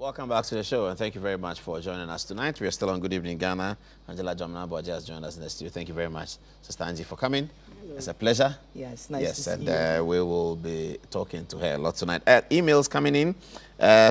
Welcome back to the show, and thank you very much for joining us tonight. We are still on Good Evening Ghana. Angela Dwamena-Aboagye has joined us in the studio. Thank you very much, Sister Angie, for coming. Hello. It's a pleasure. Yes, nice to see you. Yes, and we will be talking to her a lot tonight. Emails coming in.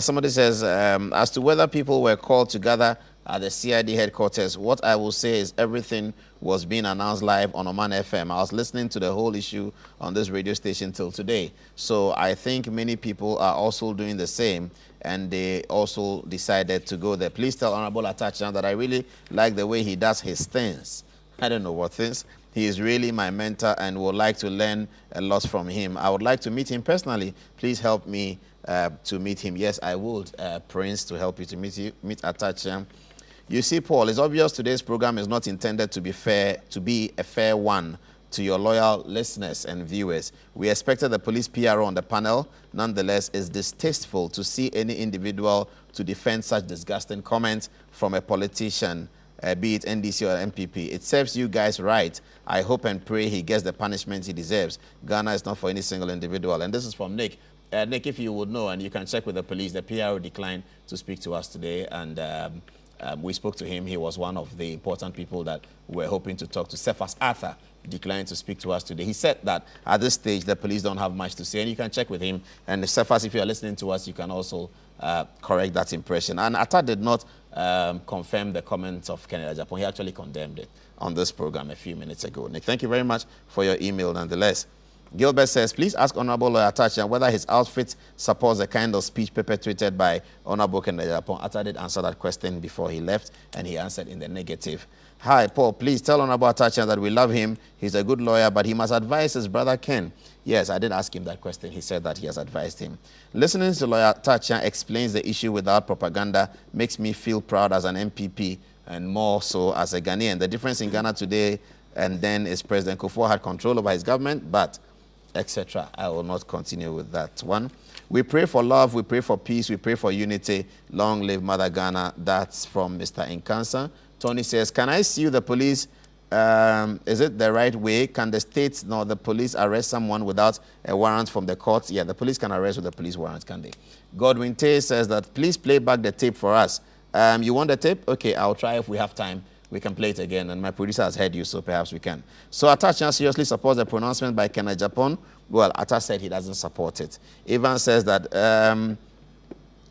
Somebody says, as to whether people were called together at the CID headquarters, what I will say is everything was being announced live on Oman FM. I was listening to the whole issue on this radio station till today. So I think many people are also doing the same, and they also decided to go there. Please tell Honorable Atachan that I really like the way he does his things. I don't know what things. He is really my mentor and would like to learn a lot from him. I would like to meet him personally. Please help me to meet him. Yes, I would, Prince, to help you to meet Atachan. You see, Paul, it's obvious today's program is not intended to be a fair one to your loyal listeners and viewers. We expected the police PRO on the panel. Nonetheless, it's distasteful to see any individual to defend such disgusting comments from a politician, be it NDC or MPP. It serves you guys right. I hope and pray he gets the punishment he deserves. Ghana is not for any single individual. And this is from Nick. Nick, if you would know, and you can check with the police, the PRO declined to speak to us today, and we spoke to him. He was one of the important people that we were hoping to talk to. Cephas Arthur declined to speak to us today. He said that at this stage, the police don't have much to say, and you can check with him. And Cephas, if you are listening to us, you can also correct that impression. And Atta did not confirm the comments of Kennedy Agyapong. He actually condemned it on this program a few minutes ago. Nick, thank you very much for your email nonetheless. Gilbert says, please ask Honorable Lawyer Atachan whether his outfit supports the kind of speech perpetrated by Honorable Kennedy Agyapong. Atta did answer that question before he left, and he answered in the negative. Hi, Paul, please tell Honorable Atachan that we love him. He's a good lawyer, but he must advise his brother Ken. Yes, I did ask him that question. He said that he has advised him. Listening to Lawyer Atachan explains the issue without propaganda makes me feel proud as an MPP and more so as a Ghanaian. The difference in Ghana today and then is President Kufuor had control over his government, but etc. I will not continue with that one. We pray for love, we pray for peace, we pray for unity. Long live Mother Ghana. That's from Mr. Inkansa. Tony says, can I sue the police? Is it the right way? Can the states nor the police arrest someone without a warrant from the courts? Yeah, the police can arrest with a police warrant, can they? Godwin Tay says that, please play back the tape for us. You want the tape? Okay, I'll try if we have time. We can play it again, and my producer has heard you, so perhaps we can. So Atachan seriously supports the pronouncement by Kennedy Agyapong. Well, Atta said he doesn't support it. Ivan says that,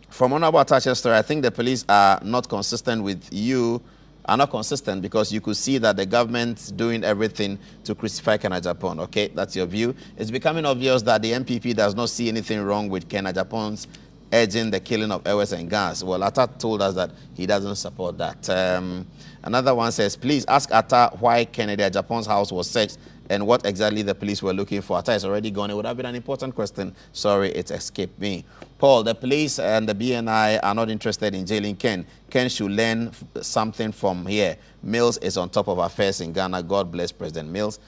from Honorable Atachan's story, I think the police are not consistent with you, are not consistent because you could see that the government's doing everything to crucify Kennedy Agyapong. Okay, that's your view. It's becoming obvious that the MPP does not see anything wrong with Kennedy Agyapong's urging the killing of Ewes and Gans. Well, Atta told us that he doesn't support that. Another one says, please ask Atta why Kennedy Agyapong's house was searched and what exactly the police were looking for. Atta is already gone. It would have been an important question. Sorry, it escaped me. Paul, the police and the BNI are not interested in jailing Ken. Ken should learn something from here. Mills is on top of affairs in Ghana. God bless President Mills.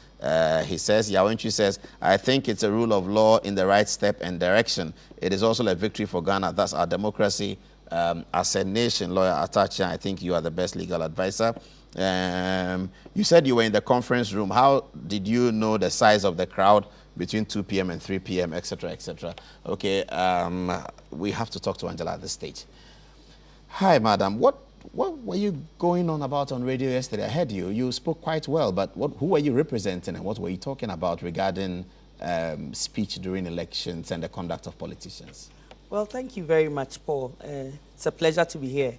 He says, Yawenchi says, I think it's a rule of law in the right step and direction. It is also a victory for Ghana. That's our democracy. As a nation, Lawyer Atachan, I think you are the best legal advisor. You said you were in the conference room. How did you know the size of the crowd between 2 p.m. and 3 p.m., etc., etc.? Okay, we have to talk to Angela at this stage. Hi, madam. What were you going on about on radio yesterday? I heard you. You spoke quite well, but who were you representing and what were you talking about regarding speech during elections and the conduct of politicians? Well, thank you very much, Paul. It's a pleasure to be here.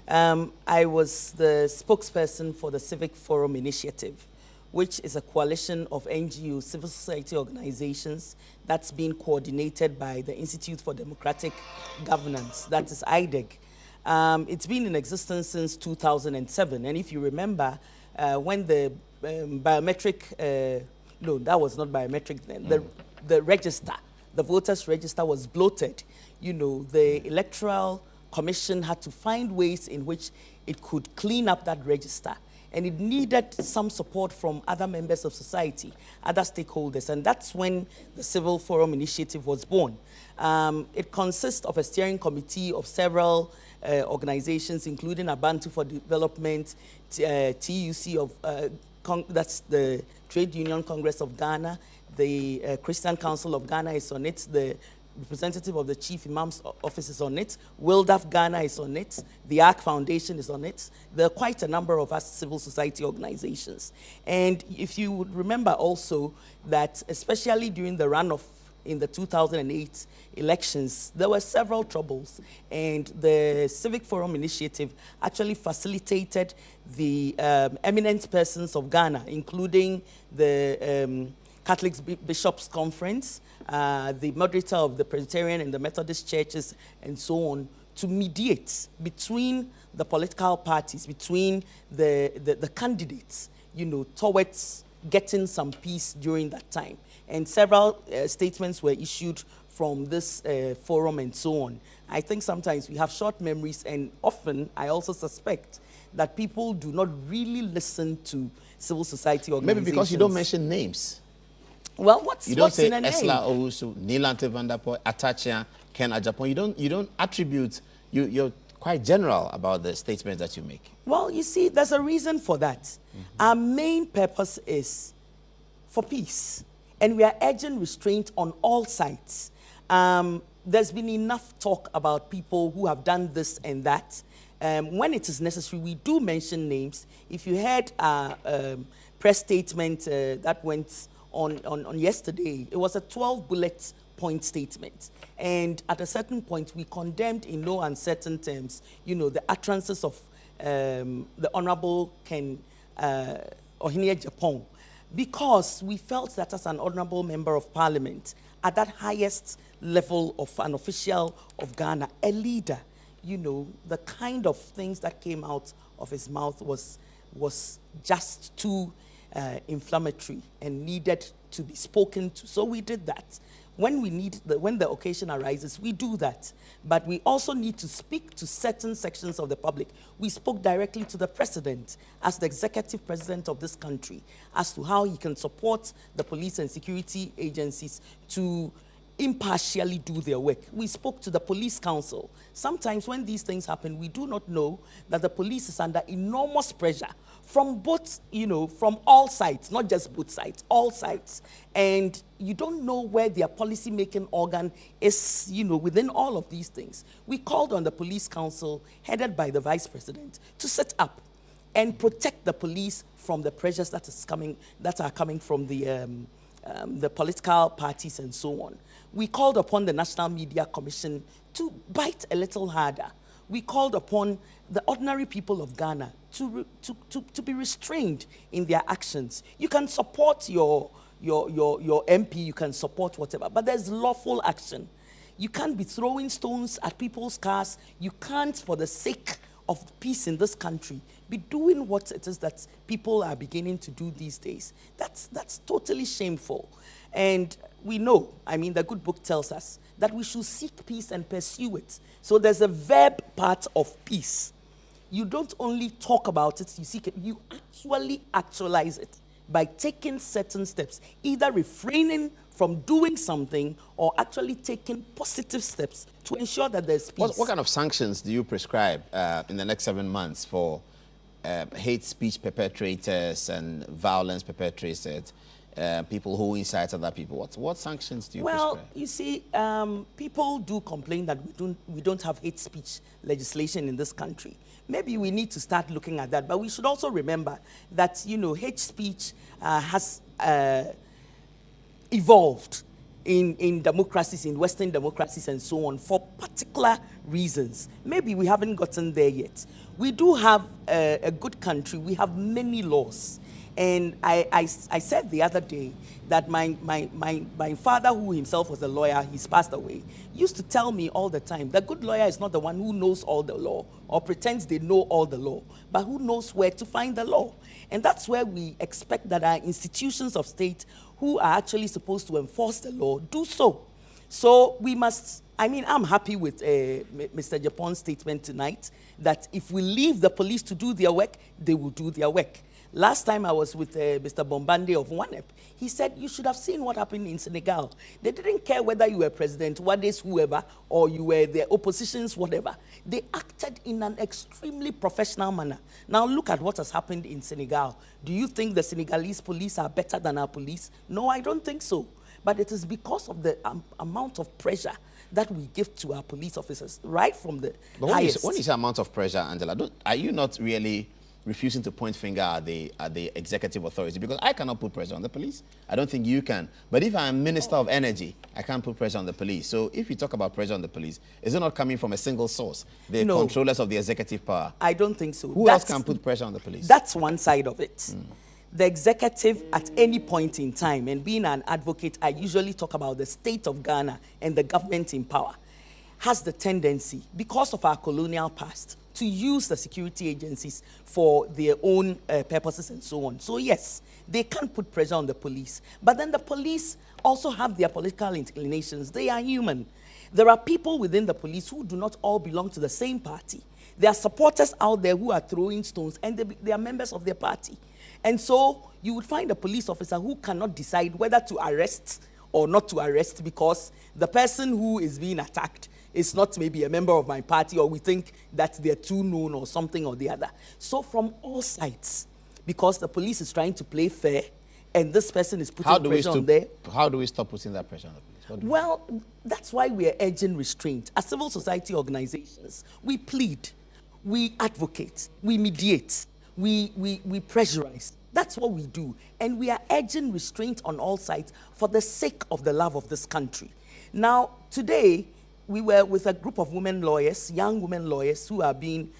I was the spokesperson for the Civic Forum Initiative, which is a coalition of NGO civil society organizations that's been coordinated by the Institute for Democratic Governance, that is IDEG. It's been in existence since 2007, and if you remember, when the biometric, no, that was not biometric then, the register, the voters' register was bloated. You know, the Electoral Commission had to find ways in which it could clean up that register. And it needed some support from other members of society, other stakeholders. And that's when the Civil Forum Initiative was born. It consists of a steering committee of several organizations, including Abantu for Development, TUC of, that's the Trade Union Congress of Ghana, the Christian Council of Ghana is on it, the representative of the Chief Imam's office is on it. Wildaf Ghana is on it. The Ark Foundation is on it. There are quite a number of us civil society organizations. And if you would remember also that, especially during the runoff in the 2008 elections, there were several troubles, and the Civic Forum Initiative actually facilitated the eminent persons of Ghana, including the Catholic Bishops' Conference, the moderator of the Presbyterian and the Methodist churches, and so on, to mediate between the political parties, between the candidates, towards getting some peace during that time. And several statements were issued from this forum and so on. I think sometimes we have short memories, and often I also suspect that people do not really listen to civil society organizations. Maybe because you don't mention names. Well, what's in a name? You don't say Esla Owusu, Nilante Vandapo, Atachia, Ken Ajapon. You don't attribute, you're quite general about the statements that you make. Well, you see, there's a reason for that. Mm-hmm. Our main purpose is for peace, and we are urging restraint on all sides. There's been enough talk about people who have done this and that. When it is necessary, we do mention names. If you heard our press statement that went on yesterday, it was a 12-bullet point statement. And at a certain point, we condemned in no uncertain terms, the utterances of the Honorable Ken Ohene Japan, because we felt that as an honorable member of parliament, at that highest level of an official of Ghana, a leader, the kind of things that came out of his mouth was just too inflammatory and needed to be spoken to. So we did that. When the occasion arises, we do that. But we also need to speak to certain sections of the public. We spoke directly to the president as the executive president of this country as to how he can support the police and security agencies to impartially do their work. We spoke to the police council. Sometimes when these things happen, we do not know that the police is under enormous pressure from both, from all sides, not just both sides, all sides. And you don't know where their policy-making organ is, within all of these things. We called on the police council, headed by the vice president, to set up and protect the police from the pressures that are coming from the political parties and so on. We called upon the National Media Commission to bite a little harder. We called upon the ordinary people of Ghana to be restrained in their actions. You can support your MP, you can support whatever, but there's lawful action. You can't be throwing stones at people's cars. You can't, for the sake of peace in this country, be doing what it is that people are beginning to do these days. That's totally shameful. And we know, the good book tells us that we should seek peace and pursue it. So there's a verb part of peace. You don't only talk about it, you seek it, you actually actualize it by taking certain steps, either refraining from doing something or actually taking positive steps to ensure that there's peace. What kind of sanctions do you prescribe in the next 7 months for hate speech perpetrators and violence perpetrators, people who incite other people? What sanctions do you prescribe? Well, you see, people do complain that we don't have hate speech legislation in this country. Maybe we need to start looking at that, but we should also remember that, hate speech has evolved in democracies, in Western democracies and so on, for particular reasons. Maybe we haven't gotten there yet. We do have a good country. We have many laws. And I said the other day that my father, who himself was a lawyer, he's passed away, used to tell me all the time, the good lawyer is not the one who knows all the law or pretends they know all the law, but who knows where to find the law. And that's where we expect that our institutions of state, who are actually supposed to enforce the law, do so. So we must, I'm happy with Mr. Japan's statement tonight that if we leave the police to do their work, they will do their work. Last time I was with Mr. Bombande of ONEP, he said, you should have seen what happened in Senegal. They didn't care whether you were President Wades, whoever, or you were the oppositions, whatever. They acted in an extremely professional manner. Now look at what has happened in Senegal. Do you think the Senegalese police are better than our police? No, I don't think so. but it is because of the amount of pressure that we give to our police officers, right from the But highest. when you say amount of pressure, Angela, are you not really refusing to point finger at the executive authority? Because I cannot put pressure on the police. I don't think you can. But if I'm Minister of Energy, I can't put pressure on the police. So if you talk about pressure on the police, is it not coming from a single source? The controllers of the executive power? I don't think so. Who else can put pressure on the police? That's one side of it. The executive at any point in time, and being an advocate, I usually talk about the state of Ghana and the government in power, has the tendency, because of our colonial past, to use the security agencies for their own purposes and so on. So yes, they can put pressure on the police. But then the police also have their political inclinations. They are human. There are people within the police who do not all belong to the same party. There are supporters out there who are throwing stones, and they are members of their party. And so you would find a police officer who cannot decide whether to arrest or not to arrest because the person who is being attacked is not maybe a member of my party, or we think that they're too known or something or the other. So from all sides, because the police is trying to play fair and this person is putting pressure on there. How do we stop putting that pressure on the police? Well, that's why we are urging restraint. As civil society organizations, we plead, we advocate, we mediate, we pressurize. That's what we do. And we are urging restraint on all sides for the sake of the love of this country. Now, today, we were with a group of women lawyers, young women lawyers who are being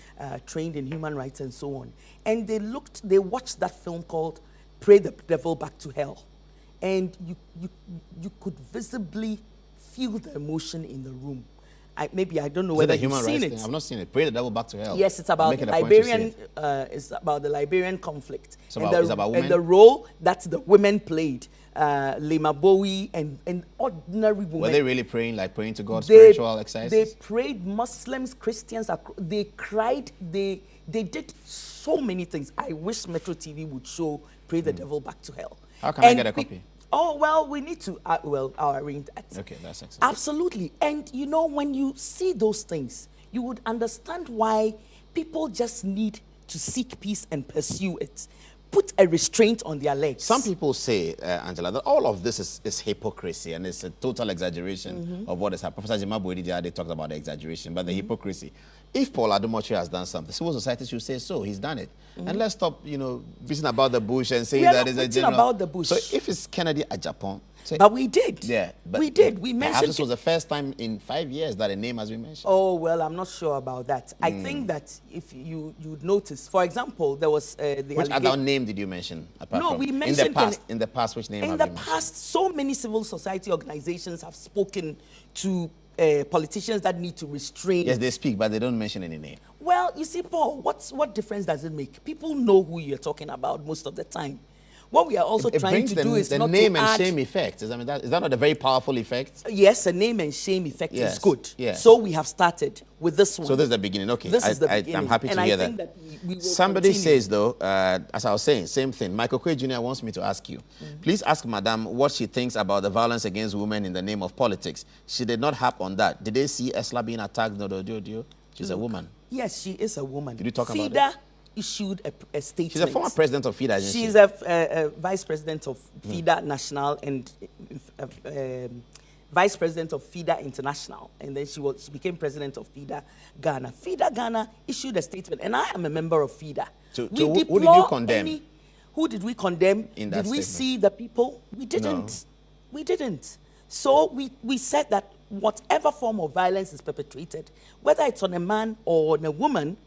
trained in human rights and so on. And they watched that film called Pray the Devil Back to Hell. And you could visibly feel the emotion in the room. I don't know whether you've seen it. I've not seen it. Pray the Devil Back to Hell. Yes, it's about Liberian. It's about the Liberian conflict. It's about women. And the role that the women played, Lema Bowie and ordinary women. Were they really praying to God, spiritual exercises? They prayed. Muslims, Christians. They cried. They did so many things. I wish Metro TV would show Pray the Devil Back to Hell. How can I get a copy? Oh, well, we need to, I'll arrange that. Okay, that's excellent. Absolutely. And, when you see those things, you would understand why people just need to seek peace and pursue it. Put a restraint on their legs. Some people say, Angela, that all of this is hypocrisy and it's a total exaggeration of what is happening. Professor Zimbabwe they talked about the exaggeration, but the hypocrisy. If Paul Adom-Otchere has done something, civil society should say so. He's done it. And let's stop, beating about the bush and saying that is a general. About the bush. So if it's Kennedy at Japan. But we did. Yeah. We did. We mentioned. Perhaps this was the first time in 5 years that a name has been mentioned. Oh, well, I'm not sure about that. I think that if you would notice, for example, there was Which other name did you mention? We mentioned in the past, which name have you mentioned? In the past, so many civil society organizations have spoken to politicians that need to restrain. Yes, they speak, but they don't mention any name. Well, you see, Paul, what difference does it make? People know who you're talking about most of the time. What we are also trying to do is the not name to and add, shame effect. Is that not a very powerful effect? Yes, a name and shame effect is good. Yes. So we have started with this one. So this is the beginning. Okay, this is the beginning. I'm happy to hear that. We will Somebody continue. says, though, as I was saying, same thing. Michael Quay Jr. wants me to ask you. Please ask Madam what she thinks about the violence against women in the name of politics. She did not harp on that. Did they see Esla being attacked? No. She's a woman. Yes, she is a woman. Did you talk about FIDA issued a statement. She's a former president of FIDA, isn't she? She's a vice president of FIDA National and vice president of FIDA International. And then she became president of FIDA Ghana. FIDA Ghana issued a statement, and I am a member of FIDA. Who did you condemn? Who did we condemn? In that did we statement? See the people? We didn't. No. We didn't. So we said that whatever form of violence is perpetrated, whether it's on a man or on a woman,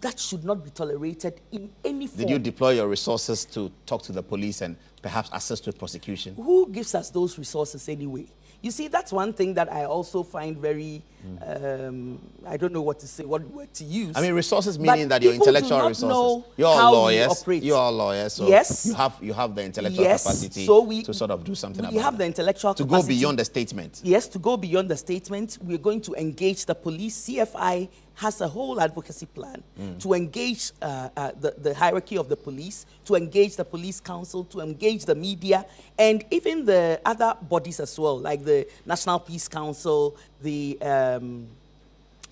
that should not be tolerated in any form. Did you deploy your resources to talk to the police and perhaps assist with prosecution? Who gives us those resources anyway? You see, that's one thing that I also find very, I don't know what to say, what word to use. I mean, resources meaning that your people do intellectual not resources. know You're all how we lawyers. operate. You're all lawyers. So Yes. you have the intellectual Yes. capacity So we- to sort of do something about We have it. the intellectual To capacity. go beyond the statement. Yes, to go beyond the statement, we're going to engage the police. CFI has a whole advocacy plan to engage the hierarchy of the police, to engage the police council, to engage the media, and even the other bodies as well, like the National Peace Council, the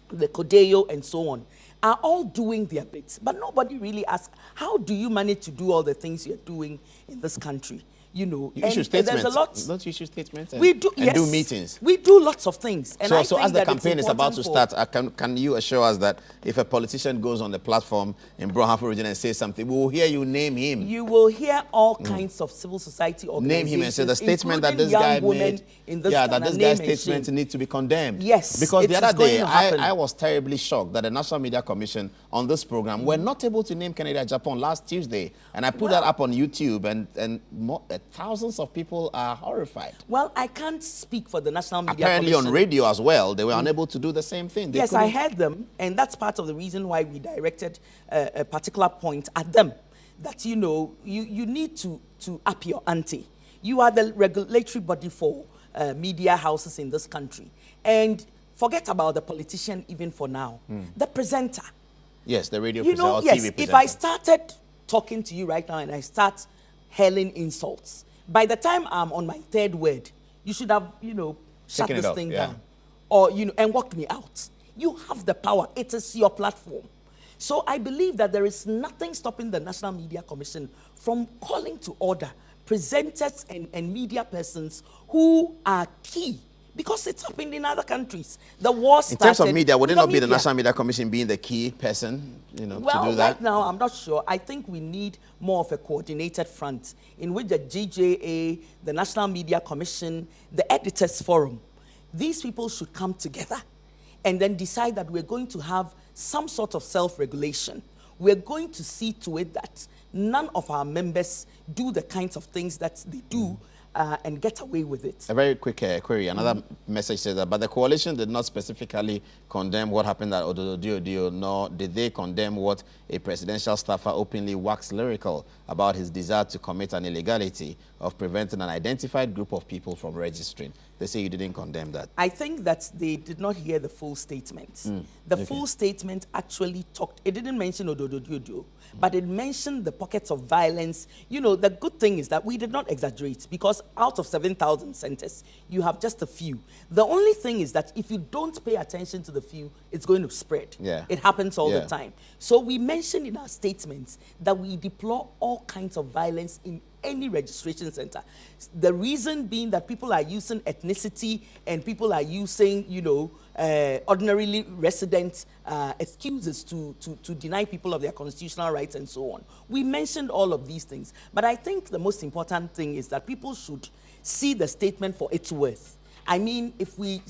CODEO, and so on, are all doing their bits. But nobody really asks, how do you manage to do all the things you're doing in this country? you know. You issue and statements. there's a lot. Don't you issue statements and, We do, and yes. do meetings? We do lots of things. And So, I so think as the that campaign it's is about to important start, can you assure us that if a politician goes on the platform in Brohafo region and says something, we will hear you name him? You will hear all kinds of civil society organizations. Name him and say the statement that this young guy women made, in this that this name guy's and statement shame. needs to be condemned. Yes, because the it other is going day to happen. I was terribly shocked that the National Media Commission on this program were not able to name Kennedy Japan last Tuesday, and I put that up on YouTube, and thousands of people are horrified. Well, I can't speak for the National Media Apparently Commission. on radio as well, they were unable to do the same thing. They Yes, I couldn't- heard them, and that's part of the reason why we directed a particular point at them, that, you know, you need to up your ante. You are the regulatory body for media houses in this country. And forget about the politician even for now. The presenter. Yes, the radio You presenter know, or yes, TV presenter. if I started talking to you right now and I start hurling insults, by the time I'm on my third word, you should have, you know, shut Taken it this off, thing yeah. down. Or, you know, and walked me out. You have the power. It is your platform. So I believe that there is nothing stopping the National Media Commission from calling to order presenters and media persons who are key, because it's happened in other countries. The war started. In terms of media, would it with the not be the media. National Media Commission being the key person, you know, Well, to do that? right now, I'm not sure. I think we need more of a coordinated front in which the GJA, the National Media Commission, the Editors Forum, these people should come together and then decide that we're going to have some sort of self-regulation. We're going to see to it that none of our members do the kinds of things that they do and get away with it. A very quick query. Another message says that, but the coalition did not specifically condemn what happened at Ododo, nor did they condemn what a presidential staffer openly waxed lyrical about his desire to commit an illegality of preventing an identified group of people from registering. They say you didn't condemn that. I think that they did not hear the full statement. The full statement actually talked, it didn't mention Ododo, but it mentioned the pockets of violence. You know, the good thing is that we did not exaggerate, because out of 7,000 centers, you have just a few. The only thing is that if you don't pay attention to the few, it's going to spread. Yeah. It happens all Yeah. the time. So we mentioned in our statements that we deplore all kinds of violence in any registration center. The reason being that people are using ethnicity and people are using, you know, ordinarily resident excuses to deny people of their constitutional rights and so on. We mentioned all of these things. But I think the most important thing is that people should see the statement for its worth. I mean, if we